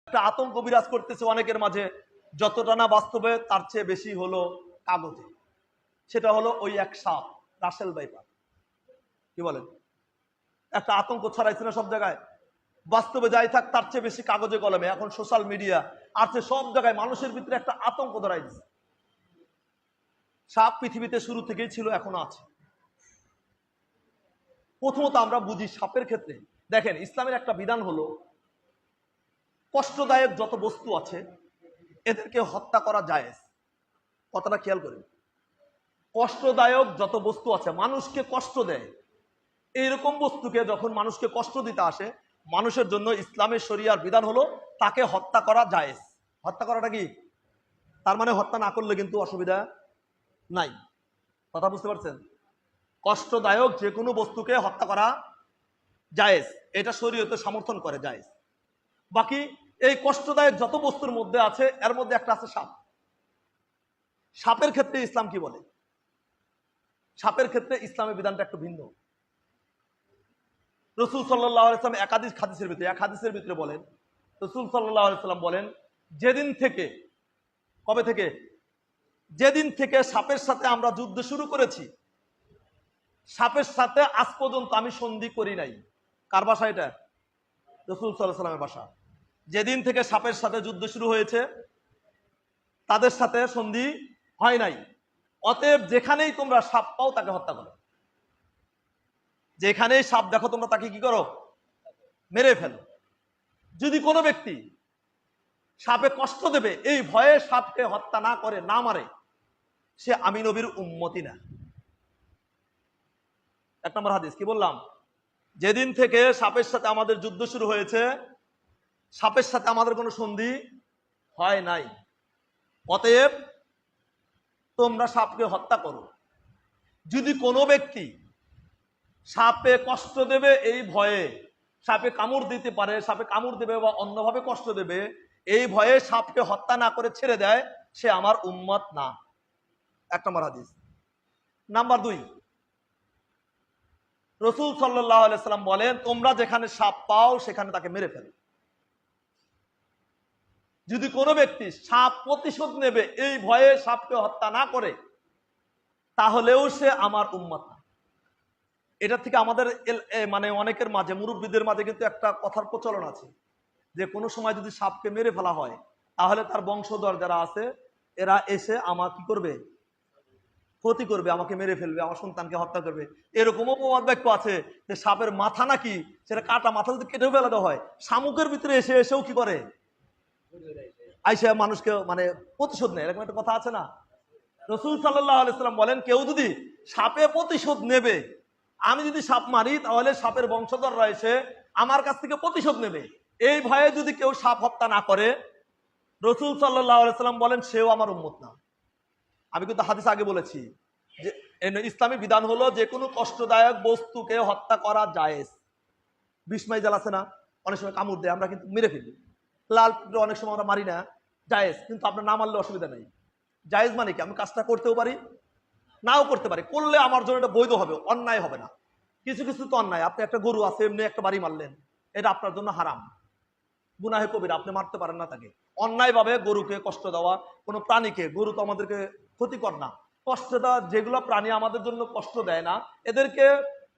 একটা আতঙ্ক বিরাজ করতেছে অনেকের মাঝে, যতটা না বাস্তবে তার চেয়ে বেশি হলো কাগজে। সেটা হলো ওই এক সাপ, রাসেল ভাইপার। কি বলেন? একটা আতঙ্ক ছড়াইছে না সব জায়গায়? বাস্তবে যাই থাক, তার চেয়ে বেশি কাগজে কলমে। এখন সোশ্যাল মিডিয়া আছে, সব জায়গায় মানুষের ভিতরে একটা আতঙ্ক ধরাই দিচ্ছে। সাপ পৃথিবীতে শুরু থেকেই ছিল, এখনো আছে। প্রথমত আমরা বুঝি সাপের ক্ষেত্রে, দেখেন ইসলামের একটা বিধান হলো কষ্টদায়ক যত বস্তু আছে এদেরকে হত্যা করা জায়েজ। কথাটা খেয়াল করেন, কষ্টদায়ক যত বস্তু আছে, মানুষকে কষ্ট দেয়, এইরকম বস্তুকে যখন মানুষকে কষ্ট দিতে আসে, মানুষের জন্য ইসলামের শরিয়ার বিধান হলো তাকে হত্যা করা জায়েজ। হত্যা করাটা কি? তার মানে হত্যা না করলে কিন্তু অসুবিধা নাই। কথা বুঝতে পারছেন? কষ্টদায়ক যে কোনো বস্তুকে হত্যা করা জায়েজ, এটা শরীয়তে সমর্থন করে, জায়েজ। বাকি এই কষ্টদায়ক যত বস্তুর মধ্যে আছে, এর মধ্যে একটা আছে সাপ। সাপের ক্ষেত্রে ইসলাম কি বলে? সাপের ক্ষেত্রে ইসলামের বিধানটা একটু ভিন্ন। রসুল সাল্লাল্লাহু আলাইহি ওয়াসাল্লাম এক হাদিসের ভিতরে বলেন, রসুল সাল্লাল্লাহু আলাইহি ওয়াসাল্লাম বলেন, যেদিন থেকে, কবে থেকে? যেদিন থেকে সাপের সাথে আমরা যুদ্ধ শুরু করেছি, সাপের সাথে আজ পর্যন্ত আমি সন্ধি করি নাই। কার ভাষা এটা? রসুল সাল্লাল্লাহু আলাইহি ওয়াসাল্লামের ভাষা। যেদিন থেকে সাপের সাথে যুদ্ধ শুরু হয়েছে তাদের সাথে সন্ধি হয় নাই। অতএব যেখানেই তোমরা সাপ পাও তাকে হত্যা করো। যেখানেই সাপ দেখো তোমরা তাকে কি করো? মেরে ফেলো। যদি কোনো ব্যক্তি সাপে কষ্ট দেবে এই ভয়ে সাপকে হত্যা না করে, না মারে, সে আমি নবীর উম্মতি না। এক নম্বর হাদিস। কি বললাম? যেদিন থেকে সাপের সাথে আমাদের যুদ্ধ শুরু হয়েছে, সাপের সাথে আমাদের কোনো সন্ধি হয় নাই। অতএব তোমরা সাপকে হত্যা করো। যদি কোনো ব্যক্তি সাপে কষ্ট দেবে এই ভয়ে, সাপে কামড় দিতে পারে, সাপে কামড় দেবে বা অন্যভাবে কষ্ট দেবে, এই ভয়ে সাপকে হত্যা না করে ছেড়ে দেয়, সে আমার উম্মত না। এক নম্বর হাদিস। নাম্বার 2, রসুল সাল্লাল্লাহু আলাইহি সাল্লাম বলেন, তোমরা যেখানে সাপ পাও সেখানে তাকে মেরে ফেলো। যদি কোনো ব্যক্তি সাপ প্রতিশোধ নেবে এই ভয়ে সাপকে হত্যা না করে, তাহলেও সে আমার উম্মত না। এটা থেকে আমাদের মানে অনেকের মাঝে, মুরব্বীদের মাঝে কিন্তু একটা কথার প্রচলন আছে যে কোনো সময় যদি সাপকে মেরে ফেলা হয় তাহলে তার বংশধর যারা আছে এরা এসে আমার কি করবে? ক্ষতি করবে, আমাকে মেরে ফেলবে, আমার সন্তানকে হত্যা করবে। এরকমও প্রবাদ বাক্য আছে যে সাপের মাথা নাকি, সেটা কাটা মাথা যদি কেটেও ফেলা দেওয়া হয়, শামুকের ভিতরে এসে এসেও কি করে? আইসা মানুষকে মানে প্রতিশোধ নেয়। এরকম একটা কথা আছে না? রসুল সাল্লাল্লাহু আলাইহি সাল্লাম বলেন, কেউ যদি সাপে প্রতিশোধ নেবে, আমি যদি সাপ মারি তাহলে সাপের বংশধররা এসে আমার কাছ থেকে প্রতিশোধ নেবে, এই ভয়ে যদি কেউ সাপ হত্যা না করে, রসুল সাল্লাল্লাহু আলাইহি সাল্লাম বলেন সেও আমার উম্মত না। আমি কিন্তু হাদিস আগে বলেছি যে ইসলামী বিধান হলো যে কোনো কষ্টদায়ক বস্তুকে হত্যা করা জায়েজ। বিস্ময় জাল আছে না, অনেক সময় কামড় দেয়, আমরা কিন্তু মেরে ফেলি। লাল কুকুরে অনেক সময় আমরা মারি না, জায়েজ। কিন্তু আপনার না মারলে অসুবিধা নেই। জায়েজ মানে কি? আমি কাজটা করতেও পারি, নাও করতে পারি। করলে আমার জন্য এটা বৈধ হবে, অন্যায় হবে না। কিছু কিছু তো অন্যায়, আপনি একটা গরু আছে এমনি একটা বাড়ি মারলেন, এটা আপনার জন্য হারাম, গুনাহে কবিরা, আপনি মারতে পারেন না তাকে। অন্যায় ভাবে গরুকে কষ্ট দেওয়া, কোনো প্রাণীকে, গরু তো আমাদেরকে ক্ষতিকর না, কষ্ট দেওয়া, যেগুলো প্রাণী আমাদের জন্য কষ্ট দেয় না এদেরকে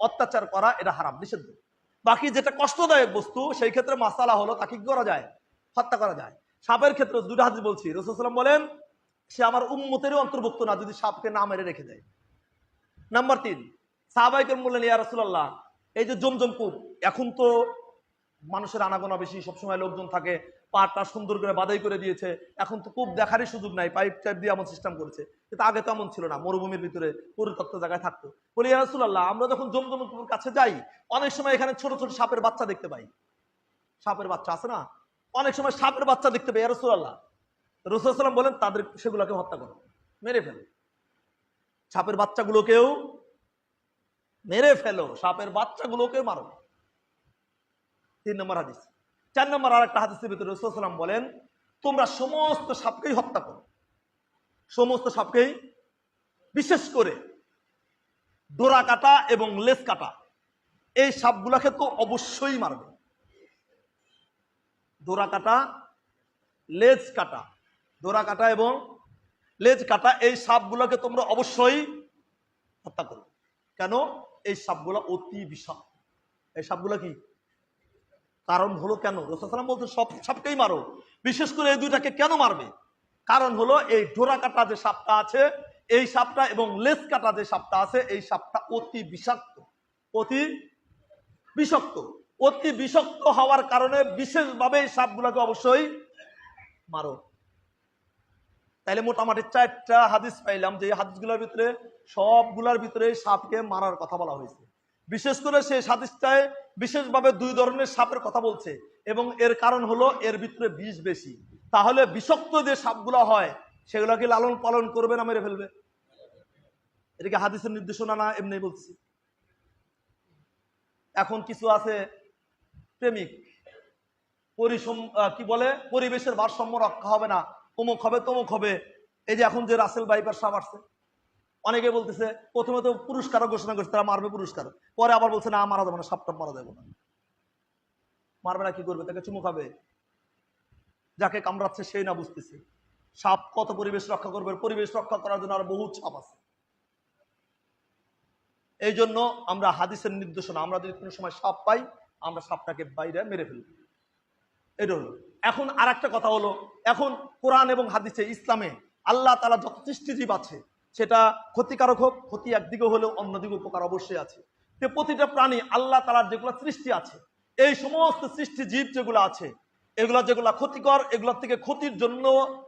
অত্যাচার করা, এটা হারাম, নিষিদ্ধ। বাকি যেটা কষ্টদায়ক বস্তু সেই ক্ষেত্রে মাসালা হলো তাকে কি করা যায়? হত্যা করা যায়। সাপের ক্ষেত্রে দুটো হাদিস বলছি, রাসূল সাল্লাল্লাহু আলাইহি ওয়াসাল্লাম বলেন সে আমার উম্মতেরই অন্তর্ভুক্ত না যদি সাপকে না মেরে রেখে দেয়। নাম্বার 3, সাহাবায়ে কেরাম বললেন, ইয়া রাসূলুল্লাহ, এই যে জমজম কূপ, এখন তো মানুষের আনাগোনা বেশি, সবসময় লোকজন থাকে, পাটা সুন্দর করে বাধাই করে দিয়েছে, এখন তো কূপ দেখারই সুযোগ নাই, পাইপ টাইপ দিয়ে এমন সিস্টেম করেছে। কিন্তু আগে তো এমন ছিল না, মরুভূমির ভিতরে পরিত্যক্ত জায়গায় থাকতো। বলি, ইয়া রাসূলুল্লাহ, আমরা যখন জমজম কূপের কাছে যাই অনেক সময় এখানে ছোট ছোট সাপের বাচ্চা দেখতে পাই। সাপের বাচ্চা আছে না, অনেক সময় সাপের বাচ্চা দেখতে পাই, ইয়া রাসূলুল্লাহ। রাসূল সাল্লাল্লাহু আলাইহি ওয়াসাল্লাম বলেন তাদের সেগুলোকে হত্যা করো, মেরে ফেলো। সাপের বাচ্চাগুলোকেও মেরে ফেলো, সাপের বাচ্চাগুলোকে মারো। 3 নম্বর হাদিস। 4 নম্বর আর একটা হাদিসের ভিতরে রাসূল সাল্লাল্লাহু আলাইহি ওয়াসাল্লাম বলেন, তোমরা সমস্ত সাপকেই হত্যা করো, সমস্ত সাপকেই, বিশেষ করে ডোরা কাটা এবং লেজ কাটা এই সাপগুলাকে তো অবশ্যই মারবে। ডোরা কাটা লেজ কাটা, ডোরা কাটা এবং লেজ কাটা এই সাপগুলোকে তোমরা অবশ্যই হত্যা করো। কেন? এই সাপগুলো অতি বিষাক্ত। এই সাপগুলো কি কারণ হলো কেন রাসূল সাল্লাল্লাহু আলাইহি ওয়াসাল্লাম বলতে সব সাপকেই মারো, বিশেষ করে এই দুইটাকে কেন মারবে? কারণ হলো এই ডোরা কাটা যে সাপটা আছে এই সাপটা এবং লেজ কাটা যে সাপটা আছে এই সাপটা অতি বিষাক্ত, অতি বিষাক্ত। অতি বিষাক্ত হওয়ার কারণে বিশেষভাবে এই সাপগুলোকে অবশ্যই মারো। তাইলে মোটামুটি 4টা হাদিস পাইলাম যে হাদিসগুলোর ভিতরে সবগুলোর ভিতরে সাপকে মারার কথা বলা হয়েছে। বিশেষ করে সেই হাদিসটায় বিশেষভাবে 2 ধরনের সাপের কথা বলছে এবং এর কারণ হলো এর ভিতরে বিষ বেশি। তাহলে বিষাক্ত যে সাপগুলো হয় সেগুলোকে লালন পালন করবে না মেরে ফেলবে? এটাকে হাদিসের নির্দেশনা না এমনি বলছি। এখন কিছু আছে প্রেমিক, কি বলে পরিবেশের ভারসাম্য রক্ষা হবে না, অমুক হবে তমুক হবে। এই যে এখন যে রাসেল ভাইপার সাপ আসছে, অনেকে বলতেছে প্রথমে তো পুরস্কারও ঘোষণা করছে তারা মারবে পুরস্কার, পরে আবার বলছে না মারা যাবে না, সাপটা মারা যাবে না। মারবে না কি করবে? তাকে চুমু খাবে? যাকে কামড়াচ্ছে সেই না বুঝতেছে সাপ কত পরিবেশ রক্ষা করবে। পরিবেশ রক্ষা করার জন্য আর বহু সাপ আছে। এই জন্য আমরা হাদিসের নির্দেশনা, আমরা যদি কোনো সময় সাপ পাই আমরা সাপটাকে বাইরে মেরে ফেলব। এটা হলো। এখন আর একটা কথা হলো, এখন কোরআন এবং হাদিসে ইসলামে আল্লাহ তাআলা যত সৃষ্টিজীব আছে সেটা ক্ষতিকারক হোক, ক্ষতি একদিকে হলেও অন্যদিকে উপকার অবশ্যই আছে। তো প্রতিটা প্রাণী আল্লাহ তাআলার যেগুলো সৃষ্টি আছে এই সমস্ত সৃষ্টিজীব যেগুলো আছে এগুলা যেগুলা ক্ষতিকর, এগুলোর থেকে ক্ষতির জন্য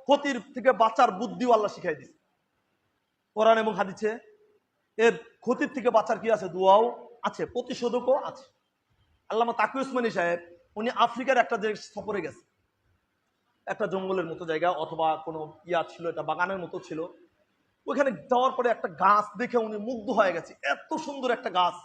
ক্ষতির থেকে বাঁচার বুদ্ধিও আল্লাহ শিখাই দিচ্ছে কোরআন এবং হাদিসে। এর ক্ষতির থেকে বাঁচার কি আছে? দোয়াও আছে, প্রতিষেধকও আছে। আল্লামা তাকি উসমানী সাহেব উনি আফ্রিকার একটা যে সফরে গেছে, একটা জঙ্গলের মতো জায়গা অথবা কোনো ছিল, এটা বাগানের মতো ছিল। ওইখানে যাওয়ার পরে একটা গাছ দেখে উনি মুগ্ধ হয়ে গেছে, এত সুন্দর একটা গাছ।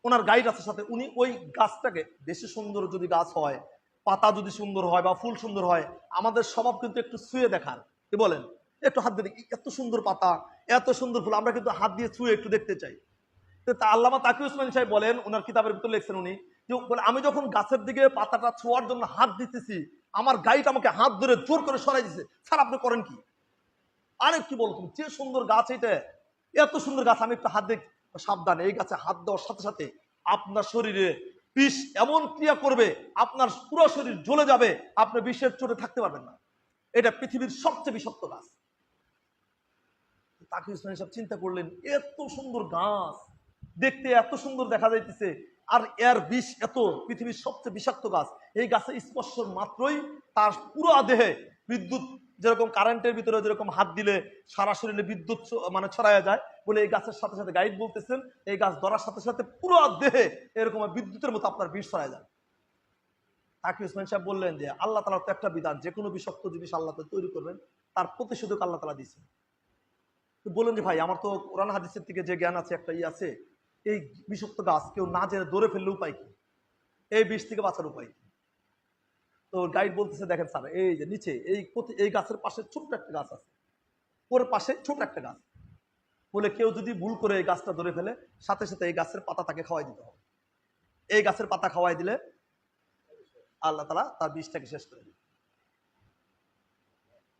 ওনার গাইড আছে সাথে, উনি ওই গাছটাকে, বেশি সুন্দর যদি গাছ হয়, পাতা যদি সুন্দর হয় বা ফুল সুন্দর হয়, আমাদের স্বভাব কিন্তু একটু ছুঁয়ে দেখার, কি বলেন? একটু হাত দিয়ে এত সুন্দর পাতা, এত সুন্দর ফুল, আমরা কিন্তু হাত দিয়ে ছুঁয়ে একটু দেখতে চাই। তো আল্লামা তাকি উসমানী সাহেব বলেন, ওনার কিতাবের ভিতরে লিখছেন উনি যে আমি যখন গাছের দিকে পাতাটা ছোঁয়ার জন্য হাত দিতেছি আমার গাইড আমাকে হাত ধরে জোর করে সরাই দিছে। স্যার আপনি করেন কি? আরে কি বল তুমি, যে সুন্দর গাছ, এটা এত সুন্দর গাছ, আমি একটু হাত দিই। সাবধান, এই গাছে হাত দেওয়ার সাথে সাথে আপনার শরীরে বিষ এমন ক্রিয়া করবে আপনার পুরো শরীর জ্বলে যাবে, আপনি বিষের চোটে থাকতে পারবেন না। এটা পৃথিবীর সবচেয়ে বিষাক্ত গাছ। তাকি উসমানী সাহেব চিন্তা করলেন, এত সুন্দর গাছ, দেখতে এত সুন্দর দেখা যাইতেছে, আর এর বিষ এত, পৃথিবীর সবচেয়ে বিষাক্ত গাছ, এই গাছে স্পর্শ মাত্রই তার পুরো দেহে বিদ্যুৎ, যেরকম কারেন্টের ভিতরে যেরকম হাত দিলে সারা শরীরে বিদ্যুৎ মানে ছড়ায় যায়, বলে এই গাছের সাথে সাথে গাইড বলতেছেন এই গাছ ধরার সাথে সাথে পুরো দেহে এরকম বিদ্যুতের মতো আপনার বিষ ছড়ায় যায়। তাকি উসমানী সাহেব বললেন যে আল্লাহ তাআলার তো একটা বিধান, যে কোনো বিষাক্ত জিনিস আল্লাহ তৈরি করবেন তার প্রতিষেধক আল্লাহ তাআলা দিয়েছেন। বললেন যে ভাই আমার তো কোরআন হাদিসের থেকে যে জ্ঞান আছে একটা আছে, এই বিষাক্ত গাছ কেউ না জেনে ধরে ফেললে উপায় কি? এই বিষ থেকে বাঁচার উপায় কি? তো গাইড বলতেছে দেখেন স্যার, এই যে নিচে এই গাছের পাশে ছোট্ট একটা গাছ আছে, ওর পাশে ছোট একটা গাছ, বলে কেউ যদি ভুল করে এই গাছটা ধরে ফেলে সাথে সাথে এই গাছের পাতা তাকে খাওয়াই দিতে হবে। এই গাছের পাতা খাওয়াই দিলে আল্লাহ তাআলা তার বিষটাকে শেষ করে দিবে।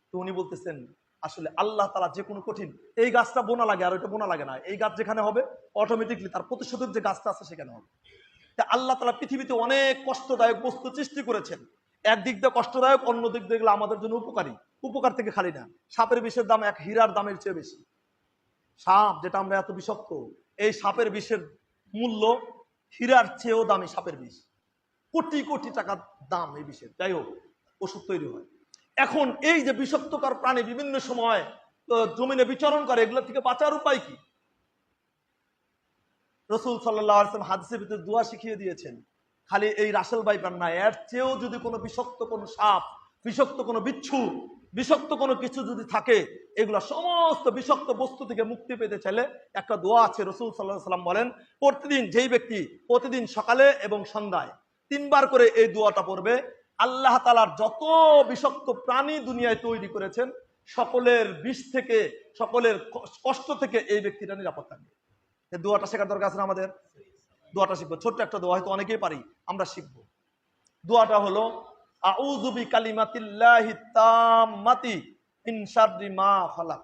তো উনি বলতেছেন আসলে আল্লাহ তাআলা যে কোনো কঠিন, এই গাছটা বোনা লাগে আর ওইটা বোনা লাগে না, এই গাছ যেখানে হবে অটোমেটিকলি তার প্রতিশোধক যে গাছটা আছে সেখানে হবে। তা আল্লাহ তাআলা পৃথিবীতে অনেক কষ্টদায়ক বস্তু সৃষ্টি করেছেন, একদিক দিয়ে কষ্টদায়ক, অন্য দিক দিয়ে এগুলো আমাদের জন্য উপকারী। উপকার থেকে খালি না, সাপের বিষের দাম এক হীরার দামের চেয়ে বেশি। সাপ যেটা আমরা এত বিষাক্ত, এই সাপের বিষের মূল্য হীরার চেয়েও দামি। সাপের বিষ কোটি কোটি টাকা দাম এই বিষের। যাই হোক, ওষুধ তৈরি হয়। এখন এই যে বিষাক্তকর প্রাণী বিভিন্ন সময় জমিনে বিচরণ করে, এগুলো থেকে বাঁচার উপায় কি? রাসূল সাল্লাল্লাহু আলাইহি ওয়াসাল্লাম হাদিসের ভিতরে দোয়া শিখিয়ে দিয়েছেন। খালি এই রাসেল ভাইপার না, এর চেয়েও যদি কোনো বিষাক্ত কোনো সাপ, বিষাক্ত কোনো বিচ্ছু, বিষাক্ত কোনো কিছু যদি থাকে, এগুলো সমস্ত বিষাক্ত বস্তু থেকে মুক্তি পেতে চাইলে একটা দোয়া আছে। রাসূল সাল্লাল্লাহু আলাইহি ওয়াসাল্লাম বলেন প্রতিদিন যেই ব্যক্তি প্রতিদিন সকালে এবং সন্ধ্যায় 3 বার করে এই দোয়াটা পড়বে, আল্লাহ তাআলার যত বিষাক্ত প্রাণী দুনিয়ায় তৈরি করেছেন সকলের বিষ থেকে, সকলের কষ্ট থেকে এই ব্যক্তিটা নিরাপদ থাকবে। এই দোয়াটা শেখার দরকার আছে না আমাদের? দোয়াটা শিখবো, ছোট্ট একটা দোয়া, হয়তো অনেকেই পারি, আমরা শিখবো। দোয়াটা হলো আউযু বিকালিমাতিল্লাহি তাম্মাতি মিন শাররি মা খালাক।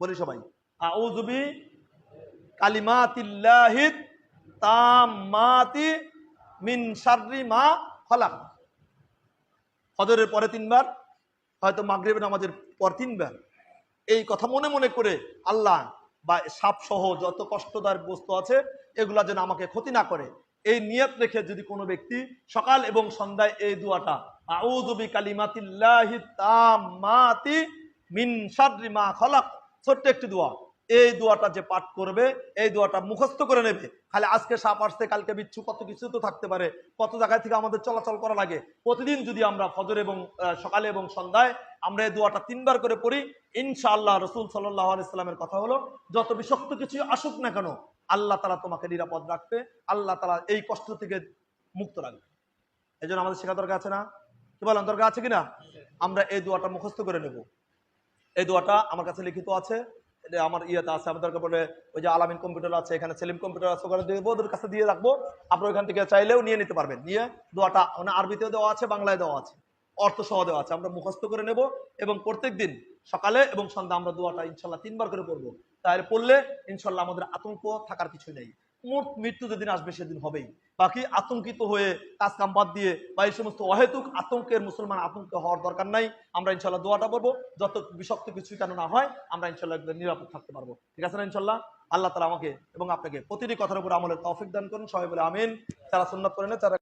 বলি সবাই, আউযু বিকালিমাতিল্লাহি তাম্মাতি মিন শাররি মা খালাক। ফজরের পরে 3 বার, হয়তো মাগরিবের নামাজের পর 3 বার এই কথা মনে মনে করে আল্লাহ বা সাপ সহ যত কষ্টদায়ক বস্তু আছে এগুলা যেন আমাকে ক্ষতি না করে, এই নিয়ত রেখে যদি কোনো ব্যক্তি সকাল এবং সন্ধ্যায় এই দোয়াটা আউযু বিকালিমাতিল্লাহি তাম্মাতি মিন শাররি মা খালাক, ছোট্ট একটি দোয়া, এই দোয়াটা যে পাঠ করবে, এই দোয়াটা মুখস্থ করে নেবে। খালি আজকে সাপ আসছে, কালকে বিচ্ছু, কত কিছু তো থাকতে পারে, কত জায়গায় থেকে আমাদের চলাচল করা লাগে। প্রতিদিন যদি আমরা ফজর এবং সকালে এবং সন্ধ্যায় আমরা এই দোয়াটা 3 বার করে পড়ি, ইনশাআল্লাহ রাসূল সাল্লাল্লাহু আলাইহি সাল্লামের কথা হলো, যত বিষাক্ত কিছু আসুক না কেন আল্লাহ তাআলা তোমাকে নিরাপদ রাখবে, আল্লাহ তাআলা এই কষ্ট থেকে মুক্ত রাখবে। এই জন্য আমাদের শেখা দরকার আছে না? কি বলেন, দরকার আছে কিনা? আমরা এই দোয়াটা মুখস্থ করে নেব। এই দোয়াটা আমার কাছে লিখিত আছে, আমার ইয়েতে আছে, আমার দরকার পড়লে ওই যে আলামিন কম্পিউটার আছে, এখানে সেলিম কম্পিউটার আছে, ওখানে দেবো, ওদের কাছে দিয়ে রাখবো। আপনারা ওইখান থেকে চাইলেও নিয়ে নিতে পারবেন। নিয়ে দোয়াটা মানে আরবিতেও দেওয়া আছে, বাংলায় দেওয়া আছে, অর্থ সহ দেওয়া আছে। আমরা মুখস্থ করে নেব এবং প্রত্যেক দিন সকালে এবং সন্ধ্যা আমরা দোয়াটা ইনশাল্লাহ 3 বার করে পড়বো। তাহলে পড়লে ইনশাল্লাহ আমাদের আতঙ্ক থাকার কিছুই নেই। মোট মৃত্যু যেদিন আসবে সেদিন হবেই। বাকি আতঙ্কিত হয়ে কাজ কাম বাদ দিয়ে বা এই সমস্ত অহেতুক আতঙ্কের মুসলমান আতঙ্ক হওয়ার দরকার নাই। আমরা ইনশাল্লাহ দোয়াটা পড়বো, যত বিষাক্ত কিছুই কেন না হয় আমরা ইনশাল্লাহ নিরাপদ থাকতে পারবো। ঠিক আছে না ইনশাল্লাহ? আল্লাহ তাআলা আমাকে এবং আপনাকে প্রতিটি কথার উপর আমলের তৌফিক দান করুন। সবাই বলে আমিন। যারা সুন্নাত করেন, যারা